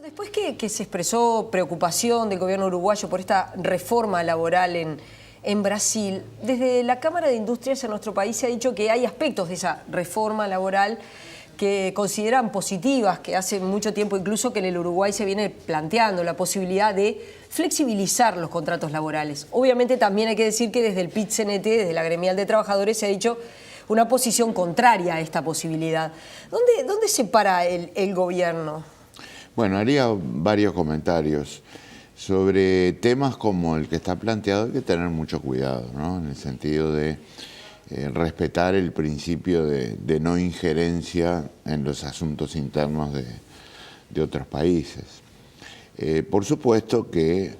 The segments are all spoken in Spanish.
Después que se expresó preocupación del gobierno uruguayo por esta reforma laboral en Brasil, desde la Cámara de Industrias en nuestro país se ha dicho que hay aspectos de esa reforma laboral que consideran positivas, que hace mucho tiempo incluso que en el Uruguay se viene planteando la posibilidad de flexibilizar los contratos laborales. Obviamente también hay que decir que desde el PIT-CNT, desde la Gremial de Trabajadores, se ha dicho una posición contraria a esta posibilidad. ¿Dónde se para el gobierno? Bueno, haría varios comentarios. Sobre temas como el que está planteado hay que tener mucho cuidado, ¿no? En el sentido de respetar el principio de no injerencia en los asuntos internos de otros países. Por supuesto que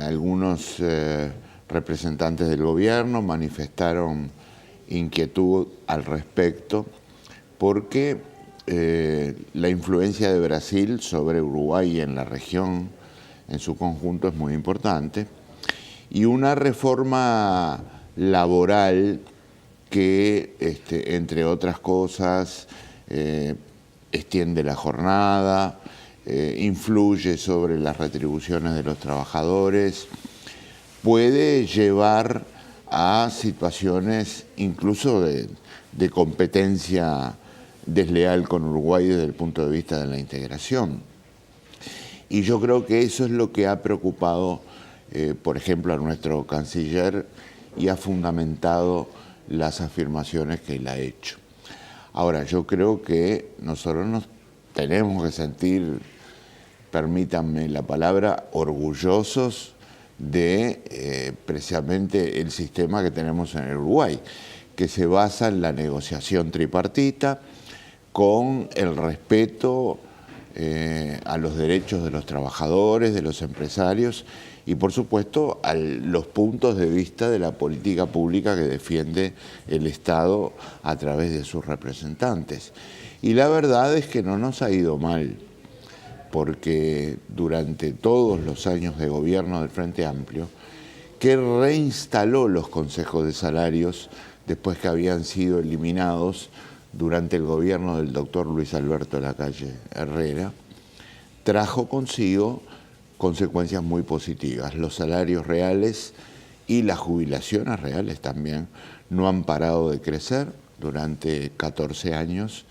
algunos representantes del gobierno manifestaron inquietud al respecto porque la influencia de Brasil sobre Uruguay y en la región en su conjunto es muy importante, y una reforma laboral que, entre otras cosas, extiende la jornada, influye sobre las retribuciones de los trabajadores, puede llevar a situaciones incluso de competencia desleal con Uruguay desde el punto de vista de la integración. Y yo creo que eso es lo que ha preocupado, por ejemplo, a nuestro canciller y ha fundamentado las afirmaciones que él ha hecho. Ahora, yo creo que nosotros nos tenemos que sentir, permítanme la palabra, orgullosos de precisamente el sistema que tenemos en el Uruguay, que se basa en la negociación tripartita con el respeto a los derechos de los trabajadores, de los empresarios y, por supuesto, a los puntos de vista de la política pública que defiende el Estado a través de sus representantes. Y la verdad es que no nos ha ido mal, porque durante todos los años de gobierno del Frente Amplio, que reinstaló los consejos de salarios después que habían sido eliminados durante el gobierno del doctor Luis Alberto Lacalle Herrera, trajo consigo consecuencias muy positivas. Los salarios reales y las jubilaciones reales también no han parado de crecer durante 14 años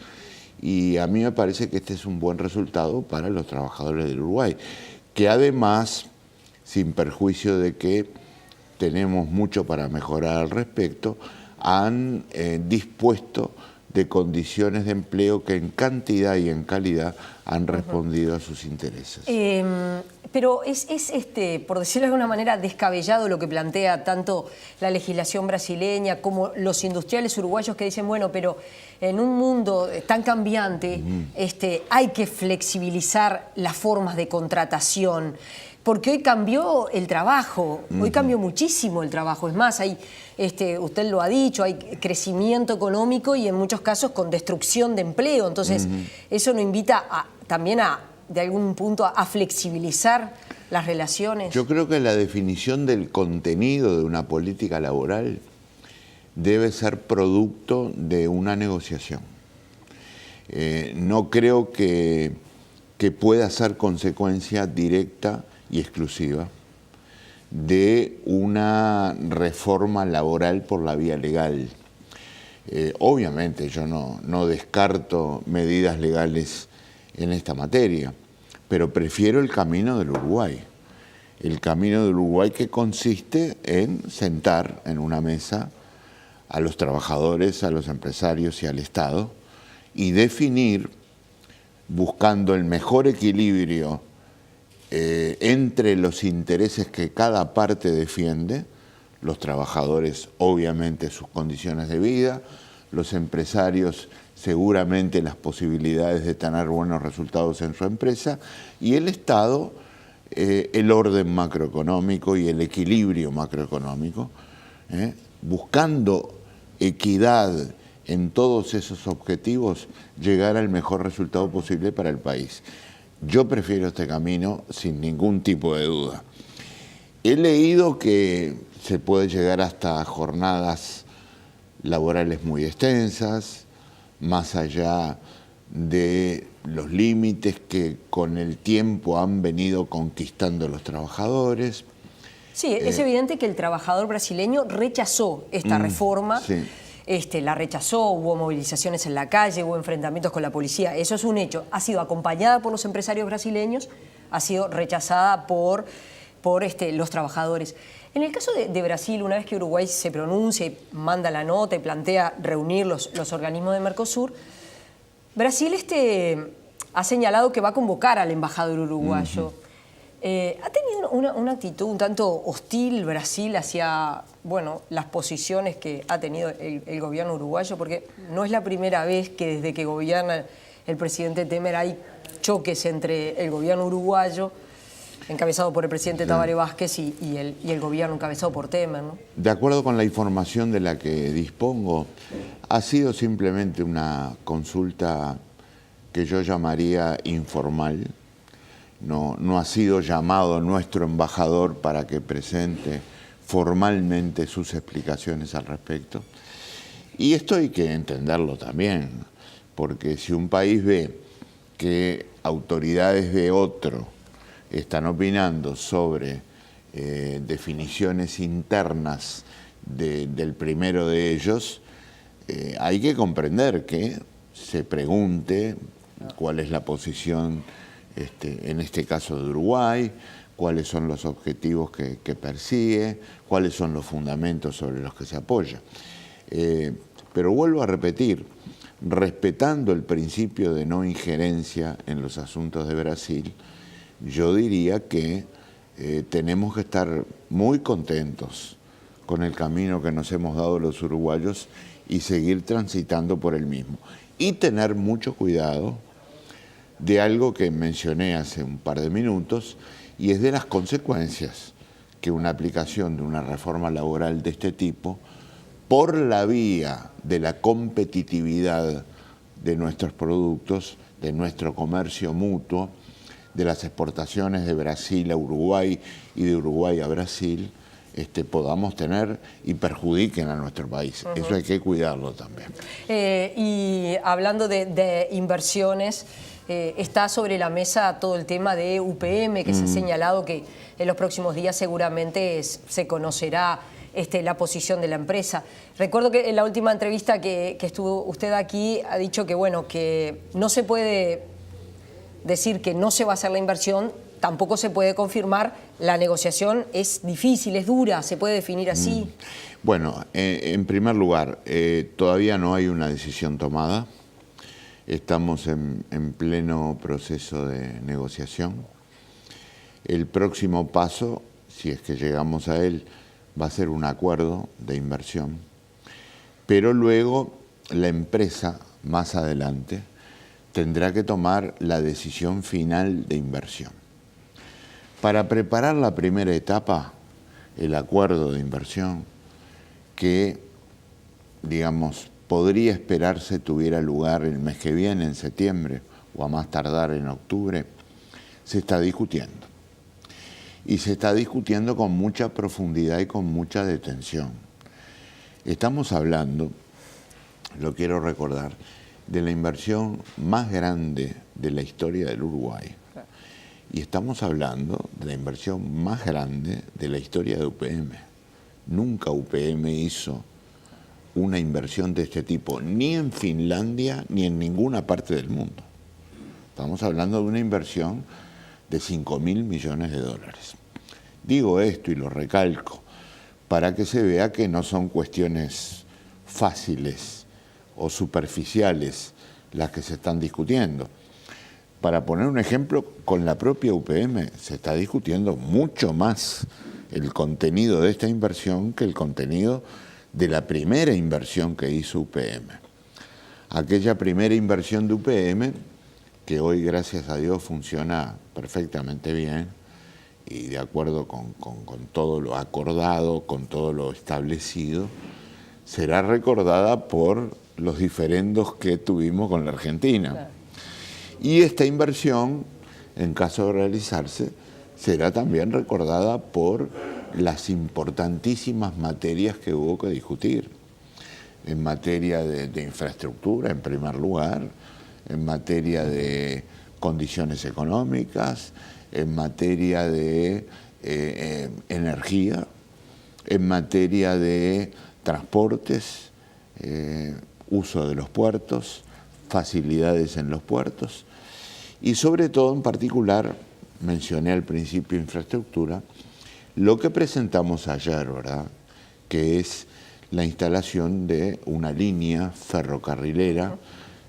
y a mí me parece que este es un buen resultado para los trabajadores del Uruguay, que además, sin perjuicio de que tenemos mucho para mejorar al respecto, han dispuesto de condiciones de empleo que en cantidad y en calidad han respondido a sus intereses. Pero es por decirlo de alguna manera, descabellado lo que plantea tanto la legislación brasileña como los industriales uruguayos que dicen, bueno, pero en un mundo tan cambiante hay que flexibilizar las formas de contratación. Porque hoy cambió el trabajo, hoy cambió muchísimo el trabajo. Es más, hay, usted lo ha dicho, hay crecimiento económico y en muchos casos con destrucción de empleo. Entonces, eso nos invita también de algún punto a flexibilizar las relaciones. Yo creo que la definición del contenido de una política laboral debe ser producto de una negociación. No creo que pueda ser consecuencia directa y exclusiva de una reforma laboral por la vía legal. Obviamente yo no descarto medidas legales en esta materia, pero prefiero el camino del Uruguay. El camino del Uruguay que consiste en sentar en una mesa a los trabajadores, a los empresarios y al Estado y definir, buscando el mejor equilibrio entre los intereses que cada parte defiende, los trabajadores obviamente sus condiciones de vida, los empresarios seguramente las posibilidades de tener buenos resultados en su empresa y el Estado el orden macroeconómico y el equilibrio macroeconómico, buscando equidad en todos esos objetivos, llegar al mejor resultado posible para el país. Yo prefiero este camino sin ningún tipo de duda. He leído que se puede llegar hasta jornadas laborales muy extensas, más allá de los límites que con el tiempo han venido conquistando los trabajadores. Sí, es evidente que el trabajador brasileño rechazó esta reforma. Sí. La rechazó, hubo movilizaciones en la calle, hubo enfrentamientos con la policía. Eso es un hecho. Ha sido acompañada por los empresarios brasileños, ha sido rechazada por los trabajadores. En el caso de Brasil, una vez que Uruguay se pronuncia y manda la nota y plantea reunir los organismos de Mercosur, Brasil ha señalado que va a convocar al embajador uruguayo. ¿Ha tenido una actitud un tanto hostil Brasil hacia las posiciones que ha tenido el gobierno uruguayo? Porque no es la primera vez que desde que gobierna el presidente Temer hay choques entre el gobierno uruguayo, encabezado por el presidente Tabaré Vázquez, y el gobierno encabezado por Temer, ¿no? De acuerdo con la información de la que dispongo, ha sido simplemente una consulta que yo llamaría informal. No ha sido llamado nuestro embajador para que presente formalmente sus explicaciones al respecto. Y esto hay que entenderlo también, porque si un país ve que autoridades de otro están opinando sobre definiciones internas del primero de ellos, hay que comprender que se pregunte cuál es la posición, en este caso de Uruguay, cuáles son los objetivos que persigue, cuáles son los fundamentos sobre los que se apoya. Pero vuelvo a repetir, respetando el principio de no injerencia en los asuntos de Brasil, yo diría que tenemos que estar muy contentos con el camino que nos hemos dado los uruguayos y seguir transitando por el mismo. Y tener mucho cuidado de algo que mencioné hace un par de minutos, y es de las consecuencias que una aplicación de una reforma laboral de este tipo, por la vía de la competitividad de nuestros productos, de nuestro comercio mutuo, de las exportaciones de Brasil a Uruguay y de Uruguay a Brasil, podamos tener y perjudiquen a nuestro país. Eso hay que cuidarlo también. Y hablando de inversiones, está sobre la mesa todo el tema de UPM, que se ha señalado que en los próximos días seguramente se conocerá la posición de la empresa. Recuerdo que en la última entrevista que estuvo usted aquí ha dicho que, que no se puede decir que no se va a hacer la inversión, tampoco se puede confirmar. La negociación es difícil, es dura, se puede definir así. Bueno, en primer lugar, todavía no hay una decisión tomada. Estamos en pleno proceso de negociación. El próximo paso, si es que llegamos a él, va a ser un acuerdo de inversión. Pero luego la empresa, más adelante, tendrá que tomar la decisión final de inversión. Para preparar la primera etapa, el acuerdo de inversión, que, digamos, podría esperarse tuviera lugar el mes que viene, en septiembre, o a más tardar en octubre, se está discutiendo. Y se está discutiendo con mucha profundidad y con mucha detención. Estamos hablando, lo quiero recordar, de la inversión más grande de la historia del Uruguay. Y estamos hablando de la inversión más grande de la historia de UPM. Nunca UPM hizo una inversión de este tipo, ni en Finlandia, ni en ninguna parte del mundo. Estamos hablando de una inversión de 5.000 millones de dólares. Digo esto y lo recalco para que se vea que no son cuestiones fáciles o superficiales las que se están discutiendo. Para poner un ejemplo, con la propia UPM se está discutiendo mucho más el contenido de esta inversión que el contenido de la primera inversión que hizo UPM. Aquella primera inversión de UPM, que hoy, gracias a Dios, funciona perfectamente bien y de acuerdo con todo lo acordado, con todo lo establecido, será recordada por los diferendos que tuvimos con la Argentina. Claro. Y esta inversión, en caso de realizarse, será también recordada por las importantísimas materias que hubo que discutir. En materia de infraestructura, en primer lugar, en materia de condiciones económicas, en materia de energía, en materia de transportes, uso de los puertos, facilidades en los puertos y sobre todo en particular, mencioné al principio infraestructura, lo que presentamos ayer, ¿verdad?, que es la instalación de una línea ferrocarrilera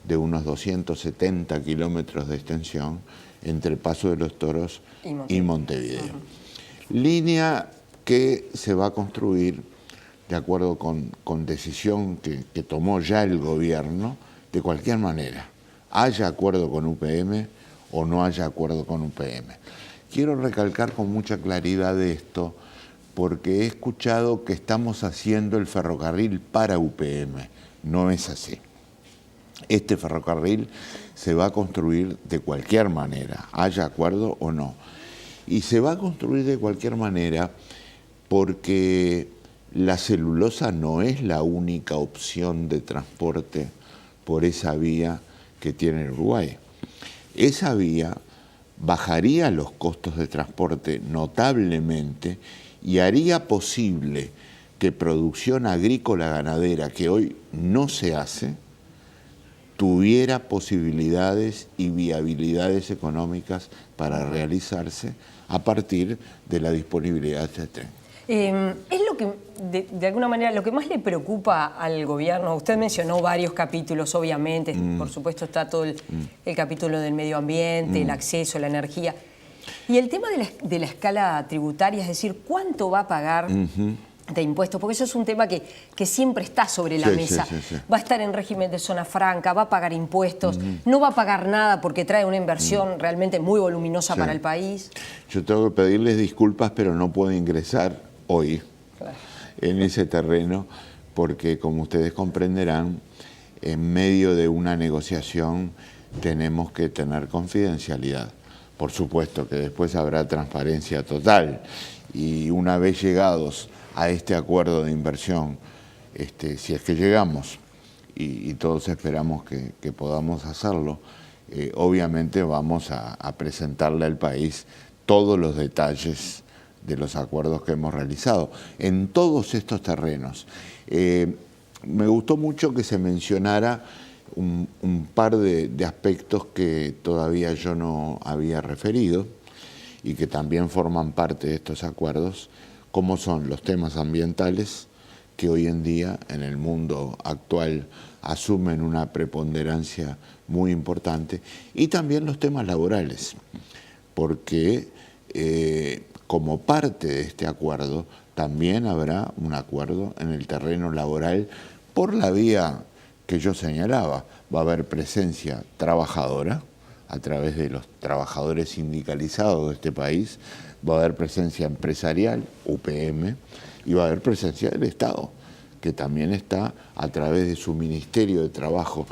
de unos 270 kilómetros de extensión entre Paso de los Toros y Montevideo. Línea que se va a construir de acuerdo con decisión que tomó ya el gobierno, de cualquier manera, haya acuerdo con UPM o no haya acuerdo con UPM. Quiero recalcar con mucha claridad esto, porque he escuchado que estamos haciendo el ferrocarril para UPM. No es así. Este ferrocarril se va a construir de cualquier manera, haya acuerdo o no. Y se va a construir de cualquier manera porque la celulosa no es la única opción de transporte por esa vía que tiene Uruguay. Esa vía bajaría los costos de transporte notablemente y haría posible que producción agrícola ganadera, que hoy no se hace, tuviera posibilidades y viabilidades económicas para realizarse a partir de la disponibilidad de este tren. Es lo que, de alguna manera, lo que más le preocupa al gobierno. Usted mencionó varios capítulos, obviamente, por supuesto está todo el capítulo del medio ambiente, el acceso, la energía. Y el tema de la escala tributaria, es decir, ¿cuánto va a pagar de impuestos? Porque eso es un tema que siempre está sobre la mesa. Sí. Va a estar en régimen de zona franca, va a pagar impuestos, no va a pagar nada porque trae una inversión realmente muy voluminosa para el país. Yo tengo que pedirles disculpas, pero no puedo ingresar hoy en ese terreno porque, como ustedes comprenderán, en medio de una negociación tenemos que tener confidencialidad. Por supuesto que después habrá transparencia total y una vez llegados a este acuerdo de inversión, si es que llegamos y todos esperamos que podamos hacerlo, obviamente vamos a presentarle al país todos los detalles de los acuerdos que hemos realizado en todos estos terrenos. Me gustó mucho que se mencionara un par de aspectos que todavía yo no había referido y que también forman parte de estos acuerdos, como son los temas ambientales, que hoy en día en el mundo actual asumen una preponderancia muy importante, y también los temas laborales, porque como parte de este acuerdo también habrá un acuerdo en el terreno laboral por la vía que yo señalaba. Va a haber presencia trabajadora a través de los trabajadores sindicalizados de este país, va a haber presencia empresarial, UPM, y va a haber presencia del Estado, que también está a través de su Ministerio de Trabajo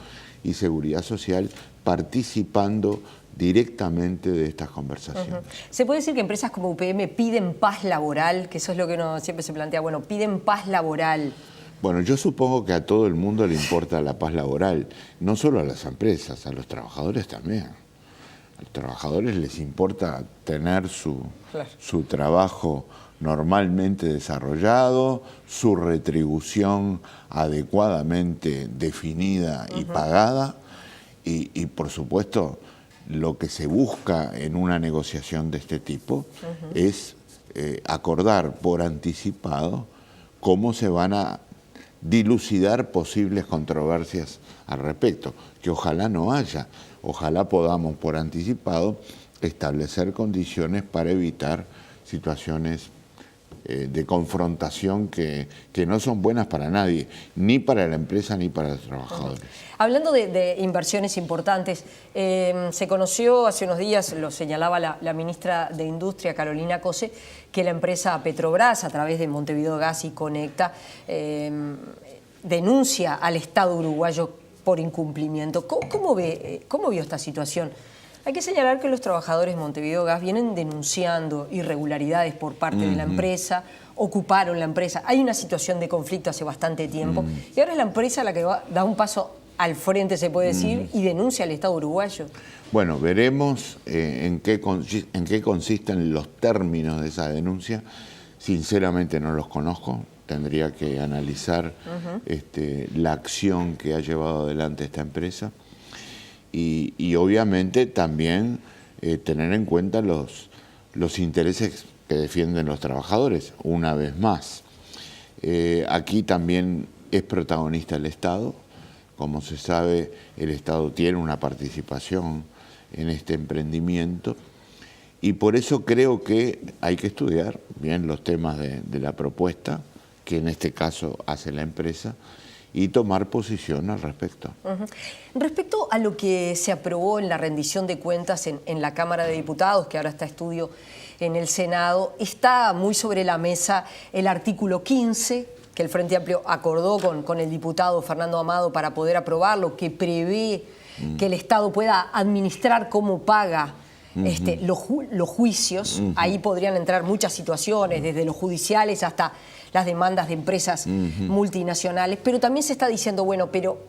y Seguridad Social participando directamente de estas conversaciones. ¿Se puede decir que empresas como UPM piden paz laboral? Que eso es lo que uno siempre se plantea, bueno, piden paz laboral. Bueno, yo supongo que a todo el mundo le importa la paz laboral, no solo a las empresas, a los trabajadores también. A los trabajadores les importa tener su trabajo normalmente desarrollado, su retribución adecuadamente definida y pagada, y por supuesto lo que se busca en una negociación de este tipo es acordar por anticipado cómo se van a dilucidar posibles controversias al respecto, que ojalá no haya, ojalá podamos por anticipado establecer condiciones para evitar situaciones de confrontación que no son buenas para nadie, ni para la empresa ni para los trabajadores. Hablando de inversiones importantes, se conoció hace unos días, lo señalaba la ministra de Industria, Carolina Cose, que la empresa Petrobras, a través de Montevideo Gas y Conecta, denuncia al Estado uruguayo por incumplimiento. ¿Cómo vio esta situación? Hay que señalar que los trabajadores de Montevideo Gas vienen denunciando irregularidades por parte de la empresa, ocuparon la empresa, hay una situación de conflicto hace bastante tiempo y ahora es la empresa la que da un paso al frente, se puede decir, y denuncia al Estado uruguayo. Bueno, veremos en qué consisten los términos de esa denuncia. Sinceramente no los conozco. Tendría que analizar la acción que ha llevado adelante esta empresa y obviamente también tener en cuenta los intereses que defienden los trabajadores, una vez más. Aquí también es protagonista el Estado. Como se sabe, el Estado tiene una participación en este emprendimiento y por eso creo que hay que estudiar bien los temas de la propuesta, que en este caso hace la empresa, y tomar posición al respecto. Respecto a lo que se aprobó en la rendición de cuentas en la Cámara de Diputados, que ahora está a estudio en el Senado, está muy sobre la mesa el artículo 15, que el Frente Amplio acordó con el diputado Fernando Amado para poder aprobarlo, que prevé que el Estado pueda administrar cómo paga los juicios. Ahí podrían entrar muchas situaciones, desde los judiciales hasta las demandas de empresas multinacionales, pero también se está diciendo, bueno, pero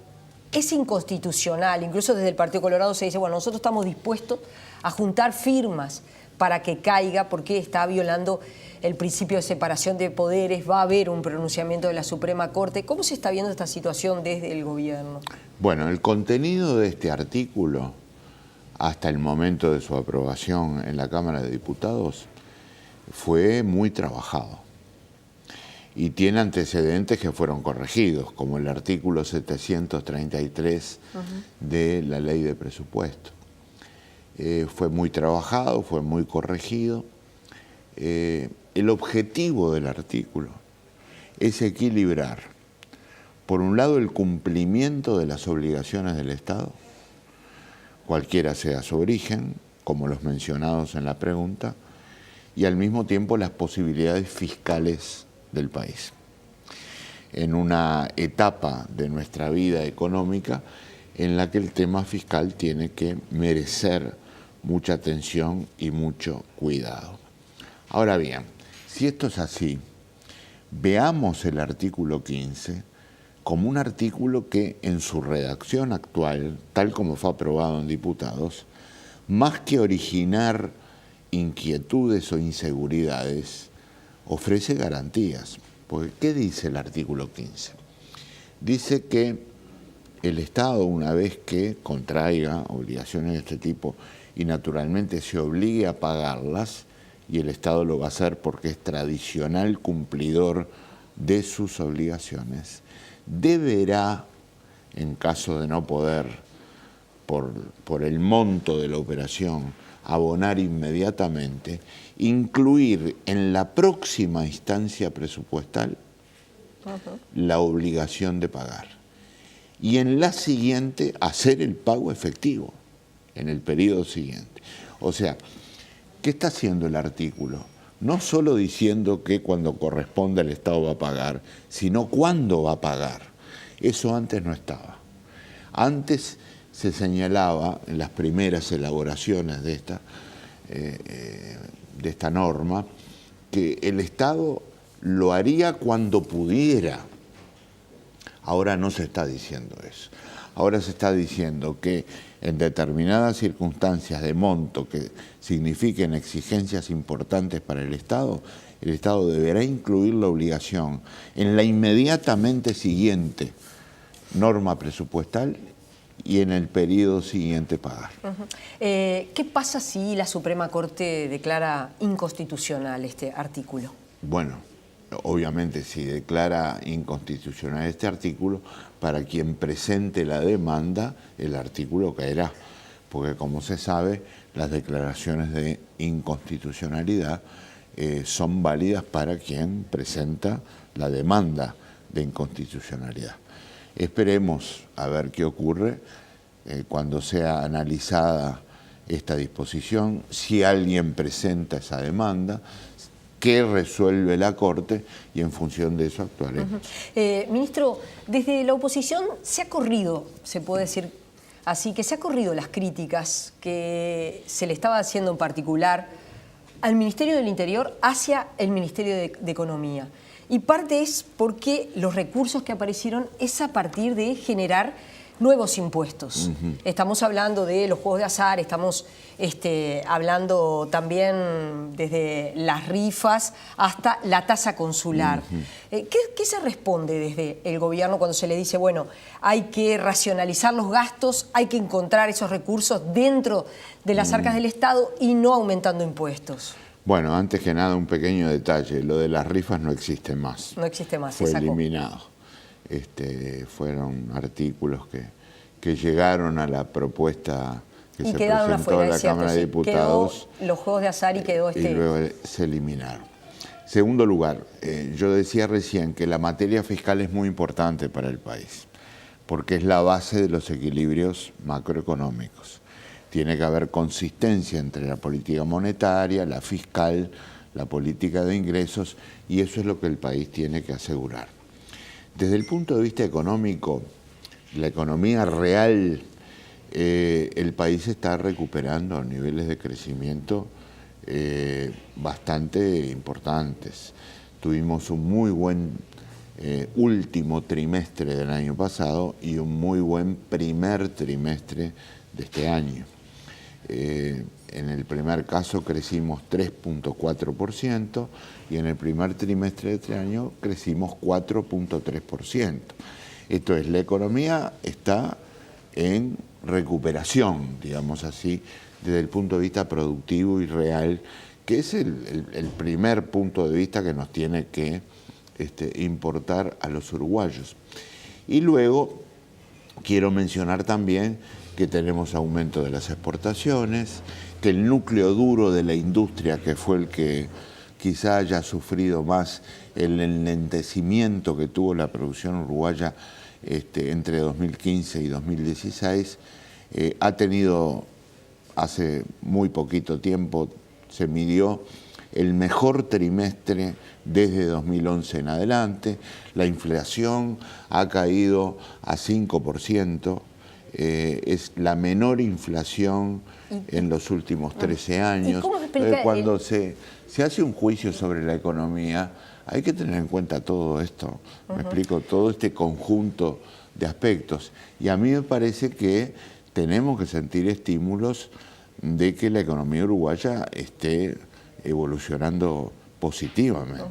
es inconstitucional. Incluso desde el Partido Colorado se dice, bueno, nosotros estamos dispuestos a juntar firmas para que caiga, porque está violando el principio de separación de poderes, va a haber un pronunciamiento de la Suprema Corte. ¿Cómo se está viendo esta situación desde el gobierno? Bueno, el contenido de este artículo, hasta el momento de su aprobación en la Cámara de Diputados, fue muy trabajado y tiene antecedentes que fueron corregidos, como el artículo 733 de la Ley de Presupuesto. Fue muy trabajado, fue muy corregido. El objetivo del artículo es equilibrar, por un lado, el cumplimiento de las obligaciones del Estado, cualquiera sea su origen, como los mencionados en la pregunta, y al mismo tiempo las posibilidades fiscales del país. En una etapa de nuestra vida económica en la que el tema fiscal tiene que merecer mucha atención y mucho cuidado. Ahora bien, si esto es así, veamos el artículo 15 como un artículo que en su redacción actual, tal como fue aprobado en diputados, más que originar inquietudes o inseguridades, ofrece garantías. Porque, ¿qué dice el artículo 15? Dice que el Estado, una vez que contraiga obligaciones de este tipo y naturalmente se obligue a pagarlas, y el Estado lo va a hacer porque es tradicional cumplidor de sus obligaciones, deberá, en caso de no poder, por el monto de la operación, abonar inmediatamente, incluir en la próxima instancia presupuestal la obligación de pagar. Y en la siguiente, hacer el pago efectivo, en el periodo siguiente. O sea, ¿qué está haciendo el artículo? No solo diciendo que cuando corresponda el Estado va a pagar, sino cuándo va a pagar. Eso antes no estaba. Antes se señalaba en las primeras elaboraciones de esta norma que el Estado lo haría cuando pudiera. Ahora no se está diciendo eso. Ahora se está diciendo que en determinadas circunstancias de monto que signifiquen exigencias importantes para el Estado deberá incluir la obligación en la inmediatamente siguiente norma presupuestal y en el periodo siguiente pagar. ¿Qué pasa si la Suprema Corte declara inconstitucional este artículo? Bueno, obviamente si declara inconstitucional este artículo, para quien presente la demanda, el artículo caerá, porque como se sabe, las declaraciones de inconstitucionalidad son válidas para quien presenta la demanda de inconstitucionalidad. Esperemos a ver qué ocurre cuando sea analizada esta disposición, si alguien presenta esa demanda, qué resuelve la Corte y en función de eso actuaremos. Ministro, desde la oposición se ha corrido, se puede decir así, que se ha corrido las críticas que se le estaba haciendo en particular al Ministerio del Interior hacia el Ministerio de Economía. Y parte es porque los recursos que aparecieron es a partir de generar nuevos impuestos. Estamos hablando de los juegos de azar, estamos hablando también desde las rifas hasta la tasa consular. ¿Qué se responde desde el gobierno cuando se le dice, bueno, hay que racionalizar los gastos, hay que encontrar esos recursos dentro de las arcas del Estado y no aumentando impuestos? Bueno, antes que nada un pequeño detalle, lo de las rifas no existe más. No existe más, fue eliminado. Fueron artículos que llegaron a la propuesta que se presentó en la Cámara de Diputados. Quedó los juegos de azar y quedó Y luego se eliminaron. Segundo lugar, yo decía recién que la materia fiscal es muy importante para el país, porque es la base de los equilibrios macroeconómicos. Tiene que haber consistencia entre la política monetaria, la fiscal, la política de ingresos, y eso es lo que el país tiene que asegurar. Desde el punto de vista económico, la economía real, el país está recuperando niveles de crecimiento bastante importantes. Tuvimos un muy buen último trimestre del año pasado y un muy buen primer trimestre de este año. En el primer caso crecimos 3.4% y en el primer trimestre de este año crecimos 4.3%. Esto es, la economía está en recuperación, digamos así, desde el punto de vista productivo y real, que es el primer punto de vista que nos tiene que importar a los uruguayos. Y luego quiero mencionar también que tenemos aumento de las exportaciones, que el núcleo duro de la industria, que fue el que quizá haya sufrido más el enlentecimiento que tuvo la producción uruguaya entre 2015 y 2016, ha tenido, hace muy poquito tiempo, se midió el mejor trimestre desde 2011 en adelante. La inflación ha caído a 5%, es la menor inflación en los últimos 13 años. Cuando se hace un juicio sobre la economía, hay que tener en cuenta todo esto, me explico, todo este conjunto de aspectos. Y a mí me parece que tenemos que sentir estímulos de que la economía uruguaya esté evolucionando positivamente.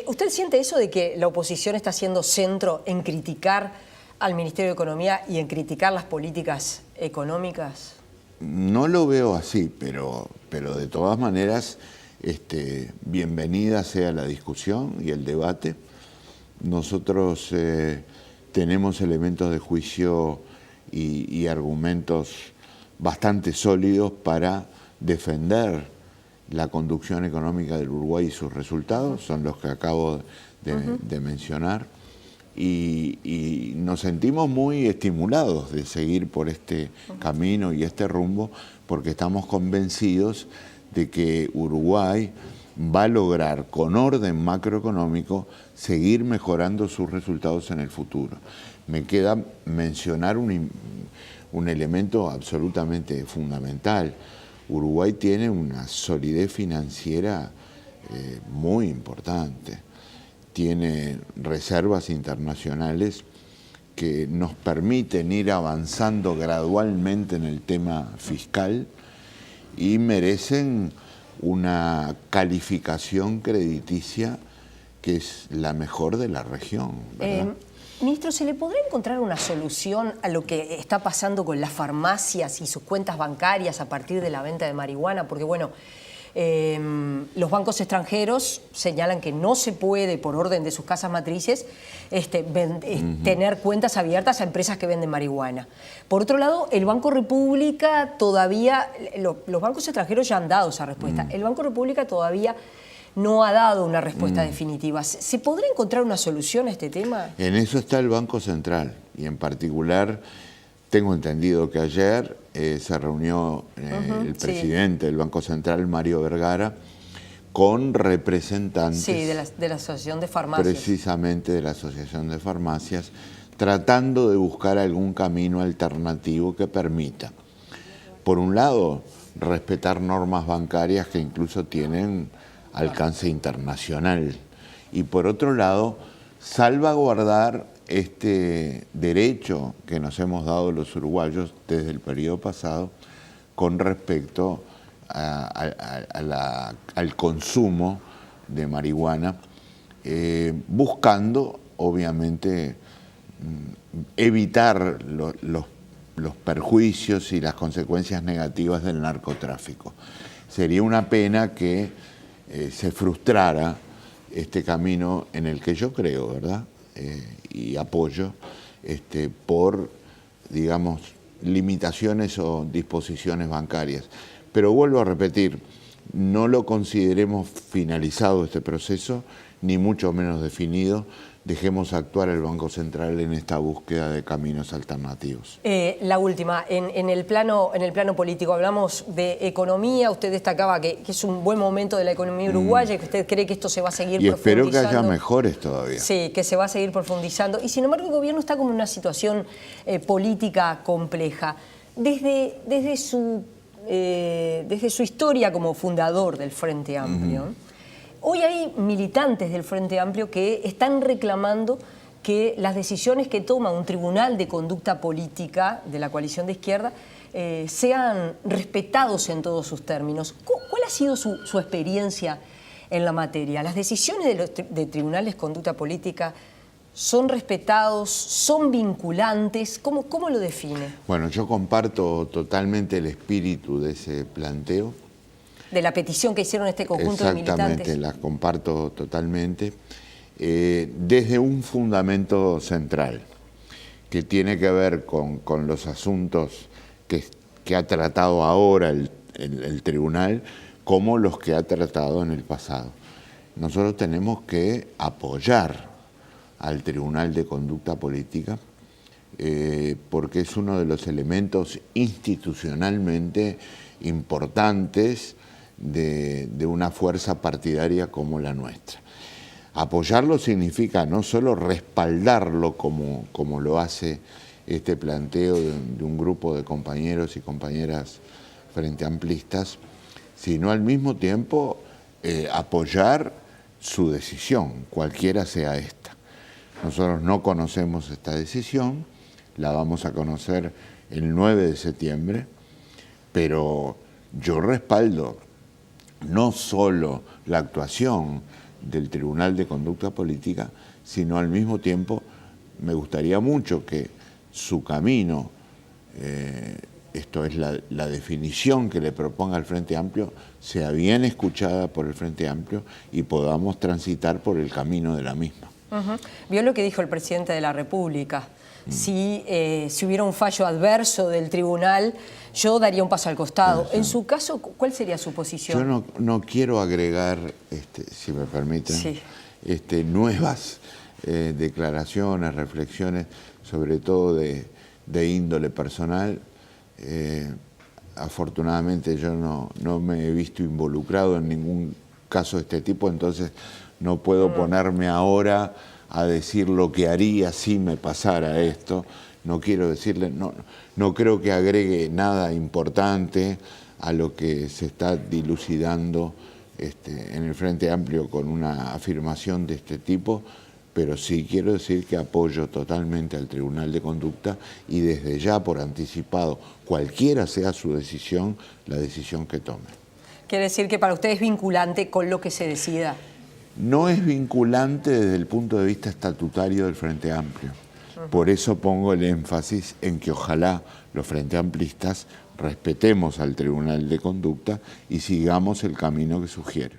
¿Usted siente eso de que la oposición está haciendo centro en criticar al Ministerio de Economía y en criticar las políticas económicas? No lo veo así, pero de todas maneras, bienvenida sea la discusión y el debate. Nosotros tenemos elementos de juicio y argumentos bastante sólidos para defender la conducción económica del Uruguay y sus resultados, son los que acabo de mencionar. Y nos sentimos muy estimulados de seguir por este camino y este rumbo, porque estamos convencidos de que Uruguay va a lograr, con orden macroeconómico, seguir mejorando sus resultados en el futuro. Me queda mencionar un elemento absolutamente fundamental. Uruguay tiene una solidez financiera muy importante. Tiene reservas internacionales que nos permiten ir avanzando gradualmente en el tema fiscal y merecen una calificación crediticia que es la mejor de la región, ¿verdad? Ministro, ¿se le podrá encontrar una solución a lo que está pasando con las farmacias y sus cuentas bancarias a partir de la venta de marihuana? Porque, bueno, los bancos extranjeros señalan que no se puede, por orden de sus casas matrices, tener cuentas abiertas a empresas que venden marihuana. Por otro lado, el Banco República todavía, los bancos extranjeros ya han dado esa respuesta, el Banco República todavía no ha dado una respuesta definitiva. ¿Se podrá encontrar una solución a este tema? En eso está el Banco Central y en particular tengo entendido que ayer se reunió el presidente del Banco Central, Mario Vergara, con representantes de la Asociación de Farmacias. Precisamente de la Asociación de Farmacias, tratando de buscar algún camino alternativo que permita, por un lado, respetar normas bancarias que incluso tienen alcance internacional y por otro lado, salvaguardar este derecho que nos hemos dado los uruguayos desde el periodo pasado con respecto al consumo de marihuana, buscando, obviamente, evitar los perjuicios y las consecuencias negativas del narcotráfico. Sería una pena que se frustrara este camino en el que yo creo, ¿verdad? Y apoyo por, digamos, limitaciones o disposiciones bancarias. Pero vuelvo a repetir, no lo consideremos finalizado este proceso, ni mucho menos definido. Dejemos actuar el Banco Central en esta búsqueda de caminos alternativos. La última, en el plano político, hablamos de economía, usted destacaba que es un buen momento de la economía uruguaya y que usted cree que esto se va a seguir profundizando. Y espero que haya mejores todavía. Sí, que se va a seguir profundizando. Y sin embargo el gobierno está como en una situación política compleja. Desde su historia como fundador del Frente Amplio, hoy hay militantes del Frente Amplio que están reclamando que las decisiones que toma un tribunal de conducta política de la coalición de izquierda sean respetados en todos sus términos. ¿Cuál ha sido su experiencia en la materia? ¿Las decisiones de tribunales de conducta política son respetados, son vinculantes? ¿Cómo lo define? Bueno, yo comparto totalmente el espíritu de ese planteo. De la petición que hicieron este conjunto de militantes. Exactamente, la comparto totalmente. Desde un fundamento central, que tiene que ver con los asuntos que ha tratado ahora el tribunal, como los que ha tratado en el pasado. Nosotros tenemos que apoyar al Tribunal de Conducta Política, porque es uno de los elementos institucionalmente importantes de una fuerza partidaria como la nuestra. Apoyarlo significa no solo respaldarlo como lo hace este planteo de un grupo de compañeros y compañeras frente amplistas, sino al mismo tiempo apoyar su decisión, cualquiera sea esta. Nosotros no conocemos esta decisión, la vamos a conocer el 9 de septiembre, pero yo respaldo no solo la actuación del Tribunal de Conducta Política, sino al mismo tiempo me gustaría mucho que su camino, esto es la definición que le proponga el Frente Amplio, sea bien escuchada por el Frente Amplio y podamos transitar por el camino de la misma. Vio lo que dijo el presidente de la República. Si hubiera un fallo adverso del tribunal, yo daría un paso al costado. En su caso, ¿cuál sería su posición? Yo no quiero agregar, si me permiten, sí, nuevas declaraciones, reflexiones, sobre todo de índole personal. Afortunadamente yo no me he visto involucrado en ningún caso de este tipo, entonces no puedo ponerme ahora a decir lo que haría si me pasara esto. No quiero decirle, no creo que agregue nada importante a lo que se está dilucidando en el Frente Amplio con una afirmación de este tipo, pero sí quiero decir que apoyo totalmente al Tribunal de Conducta y desde ya por anticipado, cualquiera sea su decisión, la decisión que tome. ¿Quiere decir que para usted es vinculante con lo que se decida? No es vinculante desde el punto de vista estatutario del Frente Amplio. Por eso pongo el énfasis en que ojalá los Frente Amplistas respetemos al Tribunal de Conducta y sigamos el camino que sugiere.